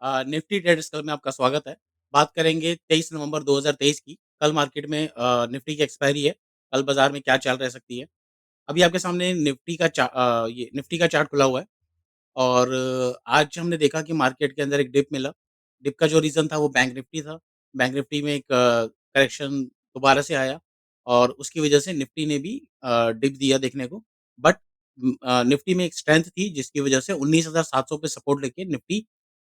Nifty traders club में आपका स्वागत है। बात करेंगे 23 नवंबर 2023 की। कल मार्केट में निफ्टी की एक्सपायरी है। कल बाज़ार में क्या चाल रह सकती है? अभी आपके सामने ये निफ्टी का चार्ट खुला हुआ है और आज हमने देखा कि मार्केट के अंदर एक डिप मिला। डिप का जो रीज़न था वो बैंक निफ्टी था। बैंक निफ्टी में एक करेक्शन दोबारा से आया और उसकी वजह से निफ्टी ने भी डिप दिया देखने को। बट निफ्टी में एक स्ट्रेंथ थी जिसकी वजह से 19,700 पे सपोर्ट लेके निफ्टी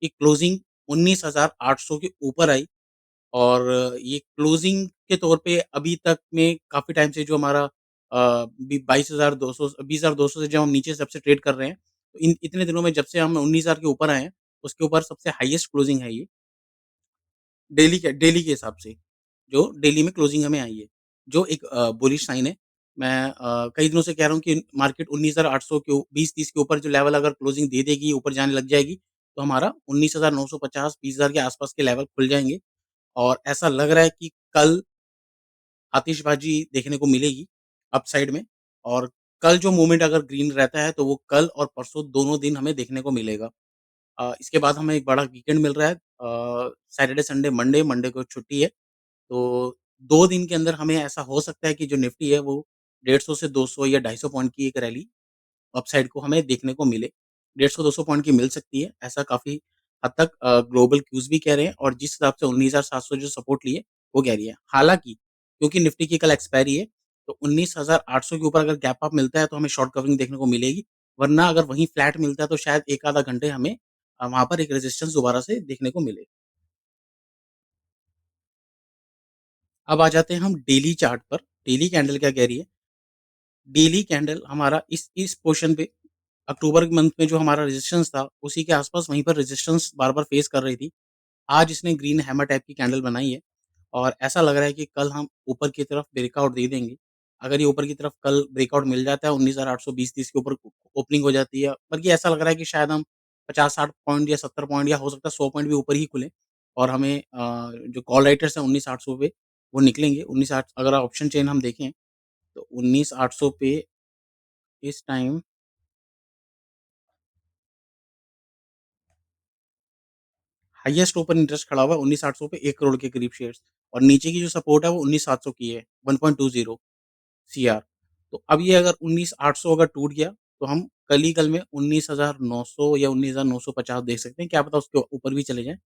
की क्लोजिंग 19,800 के ऊपर आई और ये क्लोजिंग के तौर पे अभी तक में काफ़ी टाइम से जो हमारा बी 22,200 20,200 से जब हम नीचे सबसे ट्रेड कर रहे हैं, तो इन इतने दिनों में जब से हम 19,000 के ऊपर आए हैं, उसके ऊपर सबसे हाईएस्ट क्लोजिंग है ये, डेली के हिसाब से, जो डेली में क्लोजिंग हमें आई है, जो एक बुलिश साइन है। मैं कई दिनों से कह रहा हूँ कि मार्केट 19,800 के ऊ 20-30 के ऊपर जो लेवल अगर क्लोजिंग दे देगी, ऊपर जाने लग जाएगी, तो हमारा 19,950 20,000 के आस-पास के लेवल खुल जाएँगे और ऐसा लग रहा है कि कल आतिशबाज़ी देखने को मिलेगी अपसाइड में और कल जो मूवमेंट अगर ग्रीन रहता है, तो वो कल और परसों दोनों दिन हमें देखने को मिलेगा। इसके बाद हमें एक बड़ा वीकेंड मिल रहा है सैटरडे, संडे, मंडे, मंडे को छुट्टी है। तो 2 दिन के अंदर हमें ऐसा हो सकता है कि जो निफ्टी है वो 150 से 200 या 250 पॉइंट की एक रैली अपसाइड को हमें देखने को मिले। 150-200 पॉइंट की मिल सकती है, ऐसा काफ़ी हद तक ग्लोबल क्यूज़ भी कह रहे हैं और जिस हिसाब से 19,700 जो सपोर्ट लिए, वो कह रही है। हालाँकि क्योंकि निफ्टी की कल एक्सपायरी है, तो 19,800 के ऊपर अगर गैप अप मिलता है, तो हमें शॉर्ट कवरिंग देखने को मिलेगी, वरना अगर वहीं फ्लैट मिलता है, तो शायद 1 आधा घंटे हमें वहाँ पर एक रेजिस्टेंस दोबारा से देखने को मिले। अब आ जाते हैं हम डेली चार्ट पर, डेली कैंडल क्या कह रही है? डेली कैंडल हमारा इस पोज़ीशन पे अक्टूबर मंथ में जो हमारा रेजिस्टेंस था, उसी के आस-पास वहीं पर रेजिस्टेंस बार-बार फेस कर रही थी। आज इसने ग्रीन हैमर टाइप की कैंडल बनाई है और ऐसा लग रहा है कि कल हम ऊपर की तरफ ब्रेकआउट दे देंगे। अगर ये ऊपर की तरफ कल ब्रेकआउट मिल जाता है 19,820-30 के ऊपर ओपनिंग हो जाती है, बल्कि ऐसा लग रहा है कि शायद हम 50-60 पॉइंट या 70 पॉइंट या हो सकता है 100 पॉइंट भी ऊपर ही खुलें और हमें जो कॉल राइटर्स हैं 19,800 पे वो निकलेंगे। 19,800 अगर ऑप्शन चेन हम देखें तो 19,800 पे इस टाइम हाईएस्ट ओपन इंटरेस्ट खड़ा हुआ है 19,800 पे 1 करोड़ के करीब शेयर्स और नीचे की जो सपोर्ट है वो 19,700 की है, 1.20 सीआर। तो अब ये अगर 19,800 अगर टूट गया, तो हम कल में 19,900 या 19,950 देख सकते हैं, क्या पता उसके ऊपर भी चले जाएँ।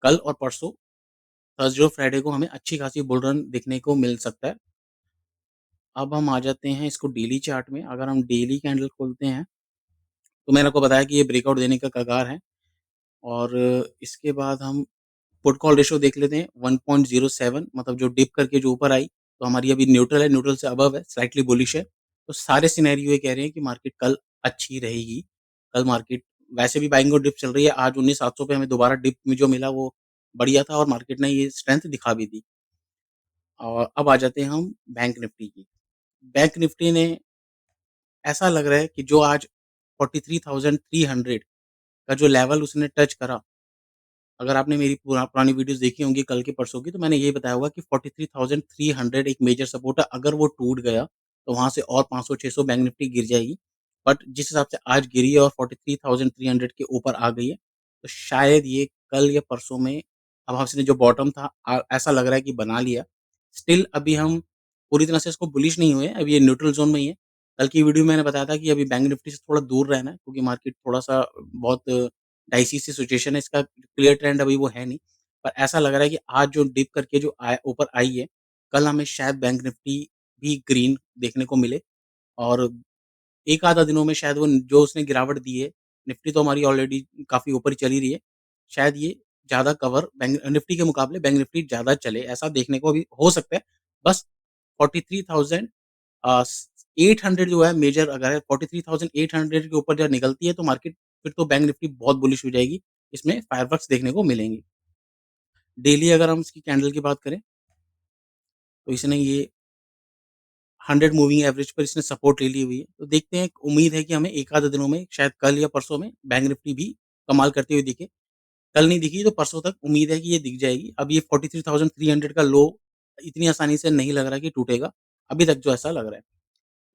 कल और परसों थर्सडे और फ्राइडे को हमें अच्छी खासी बुल रन देखने को मिल सकता है। अब हम आ जाते हैं इसको डेली चार्ट में, अगर हम डेली कैंडल खोलते हैं, तो मैंने आपको बताया कि ये ब्रेकआउट देने का कगार है और इसके बाद हम पुट कॉल रेशियो देख लेते हैं 1.07 मतलब जो डिप करके जो ऊपर आई, तो हमारी अभी न्यूट्रल है, न्यूट्रल से अबव है, स्लाइटली बुलिश है। तो सारे सिनेरियो ये कह रहे हैं कि मार्केट कल अच्छी रहेगी। कल मार्केट वैसे भी बाइंग और डिप चल रही है, आज 19,700 पे हमें दोबारा डिप में जो मिला वो बढ़िया था और मार्केट ने ये स्ट्रेंथ दिखा भी दी। और अब आ जाते हैं हम बैंक निफ्टी की। बैंक निफ्टी ने ऐसा लग रहा है कि जो आज 43,300 का जो लेवल उसने टच करा, अगर आपने मेरी पुरानी वीडियोज़ देखी होंगी कल की परसों की, तो मैंने यही बताया होगा कि 43,300 एक मेजर सपोर्ट है, अगर वो टूट गया, तो वहाँ से और 500-600 बैंक निफ्टी गिर जाएगी। बट जिस हिसाब से आज गिरी है और 43,300 के ऊपर आ गई है, तो शायद ये कल या परसों में अब हमने जो बॉटम था ऐसा लग रहा है कि बना लिया। स्टिल अभी हम पूरी तरह से इसको बुलिश नहीं हुए हैं, अभी ये न्यूट्रल ज़ोन में ही है। कल की वीडियो में मैंने बताया था कि अभी बैंक निफ्टी से थोड़ा दूर रहना है, क्योंकि मार्केट थोड़ा-सा बहुत डाइसी सी सिचुएशन है, इसका क्लियर ट्रेंड अभी वो है नहीं। पर ऐसा लग रहा है कि आज जो डिप करके जो ऊपर आई है, कल हमें शायद बैंक निफ्टी भी ग्रीन देखने को मिले और 1 आधा दिनों में शायद वो जो उसने गिरावट दी है, निफ्टी तो हमारी ऑलरेडी काफ़ी ऊपर ही चली रही है। शायद ये ज़्यादा कवर बैंक निफ्टी के मुकाबले बैंक निफ्टी ज़्यादा चले, ऐसा देखने को अभी हो सकता है। बस 43,000 स 800 जो है मेजर अगर है 43,800 के ऊपर जब निकलती है तो मार्केट फिर तो बैंक निफ्टी बहुत बुलिश हो जाएगी। इसमें फायरवर्क्स देखने को मिलेंगे। डेली अगर हम इसकी कैंडल की बात करें, तो इसने ये 100 मूविंग एवरेज पर इसने सपोर्ट ले ली हुई है। तो देखते हैं, उम्मीद है कि हमें 1 आधे दिनों में शायद कल या परसों में बैंक निफ्टी भी कमाल करते हुए दिखे। कल नहीं दिखी तो परसों तक उम्मीद है कि ये दिख जाएगी। अब ये 43,300 का लो इतनी आसानी से नहीं लग रहा कि टूटेगा, अभी तक जो ऐसा लग रहा है।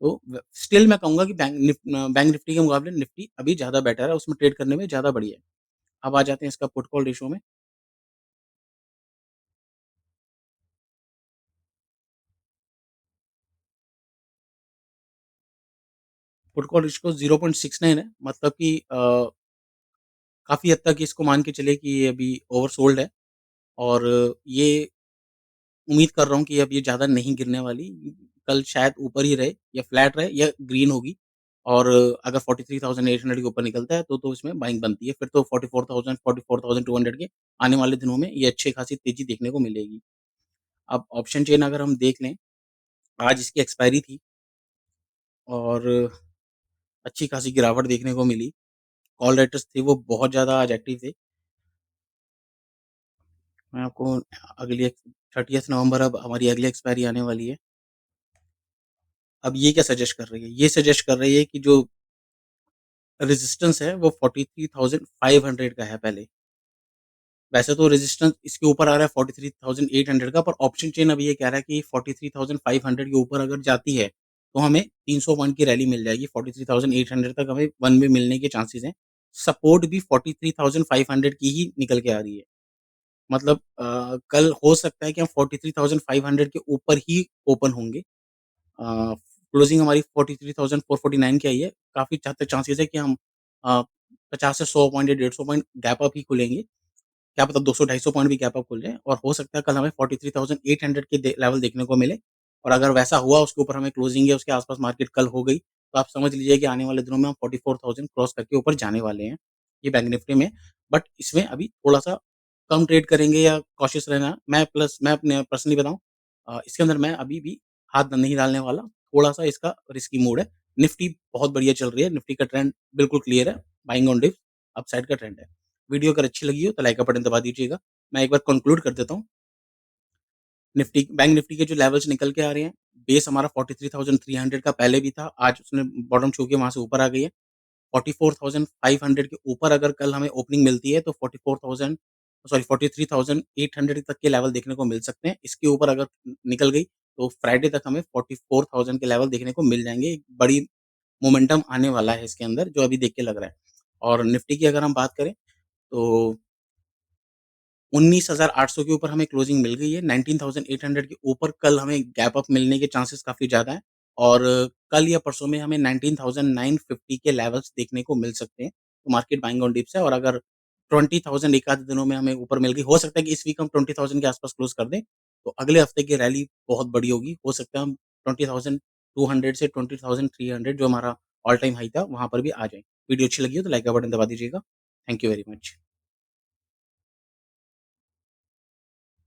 तो व स्टिल मैं कहूँगा कि बैंक निफ्टी के मुकाबले निफ्टी अभी ज़्यादा बेटर है, उसमें ट्रेड करने में ज़्यादा बढ़िया है। अब आ जाते हैं इसका पुट कॉल रेशियो में। पुट कॉल रेशियो 0.69 है, मतलब कि काफ़ी हद तक इसको मान के चलिए कि ये अभी ओवरसोल्ड है और ये उम्मीद कर रहा हूँ कि अब ये ज़्यादा नहीं गिरने वाली। कल शायद ऊपर ही रहे या फ्लैट रहे या ग्रीन होगी और अगर 43,800 के ऊपर निकलता है तो इसमें बाइंग बनती है। फिर तो 44,000 44,200 के आने वाले दिनों में ये अच्छी खासी तेज़ी देखने को मिलेगी। अब ऑप्शन चेन अगर हम देख लें, आज इसकी एक्सपायरी थी और अच्छी खासी गिरावट देखने को मिली। कॉल राइटर्स थे वो बहुत ज़्यादा आज एक्टिव थे। मैं आपको अगली 30th नवंबर अब हमारी अगली एक्सपायरी आने वाली है। अब ये क्या सजेस्ट कर रही है? ये सजेस्ट कर रही है कि जो रेजिस्टेंस है वो 43,500 का है पहले। वैसे तो रेजिस्टेंस इसके ऊपर आ रहा है 43,800 का, पर ऑप्शन चेन अभी ये कह रहा है कि 43,500 के ऊपर अगर जाती है, तो हमें 300 पॉइंट की रैली मिल जाएगी। 43,800 तक हमें वन वे मिलने के चांसेस हैं। सपोर्ट भी 43,500 की ही निकल के आ रही है। मतलब कल हो सकता है कि हम 43,500 के ऊपर ही ओपन होंगे। क्लोजिंग हमारी 43,449 की आई है। काफ़ी हद तक चांसेस है कि हम अ, 50 से 100 पॉइंट या 150 पॉइंट गैप अप ही खुलेंगे। क्या पता 200-250 पॉइंट भी गैप अप खुल जाए और हो सकता है कल हमें 43,800 के लेवल देखने को मिले और अगर वैसा हुआ उसके ऊपर हमें क्लोजिंग या उसके आसपास मार्केट कल हो गई, तो आप समझ लीजिए कि आने वाले दिनों में हम 44,000 क्रॉस करके ऊपर जाने वाले हैं, ये बैंक निफ्टी में। बट इसमें अभी थोड़ा-सा कम ट्रेड करेंगे या कॉशियस रहना मैं अपने पर्सनली बताऊँ, इसके अंदर मैं अभी भी हाथ नहीं डालने वाला, थोड़ा-सा इसका रिस्की मोड है। निफ्टी बहुत बढ़िया चल रही है, निफ्टी का ट्रेंड बिल्कुल क्लियर है, बाइंग ऑन डिप्स, अपसाइड का ट्रेंड है। वीडियो अगर अच्छी लगी हो तो लाइक का बटन दबा दीजिएगा। मैं एक बार कंक्लूड कर देता हूँ। निफ्टी बैंक निफ्टी के जो लेवल्स निकल के आ रहे हैं, बेस हमारा 43,300 का पहले भी था, आज उसने बॉटम छू के वहाँ से ऊपर आ गई है। 44,500 के ऊपर अगर कल हमें ओपनिंग मिलती है तो 44,000 सॉरी 43,800 तक के लेवल देखने को मिल सकते हैं। इसके ऊपर अगर निकल गई तो फ्राइडे तक हमें 44,000 के लेवल देखने को मिल जाएँगे। एक बड़ी मोमेंटम आने वाला है इसके अंदर जो अभी देख के लग रहा है। और निफ्टी की अगर हम बात करें तो 19,800 के ऊपर हमें क्लोजिंग मिल गई है। 19,800 के ऊपर कल हमें गैप अप मिलने के चांसेस काफ़ी ज़्यादा हैं और कल या परसों में हमें 19,950 के लेवल्स देखने को मिल सकते हैं। तो मार्केट बाइंग ऑन डिप्स है और अगर 20,000 एक आध दिनों में हमें ऊपर मिल गई, हो सकता है कि इस वीक हम 20,000 के आस-पास क्लोज़ कर दें, तो अगले हफ्ते की रैली बहुत बड़ी होगी। हो सकता है हम 20,200 से 20,300 जो हमारा ऑल टाइम हाई था, वहाँ पर भी आ जाएँ। वीडियो अच्छी लगी हो तो लाइक का बटन दबा दीजिएगा। Thank you very much.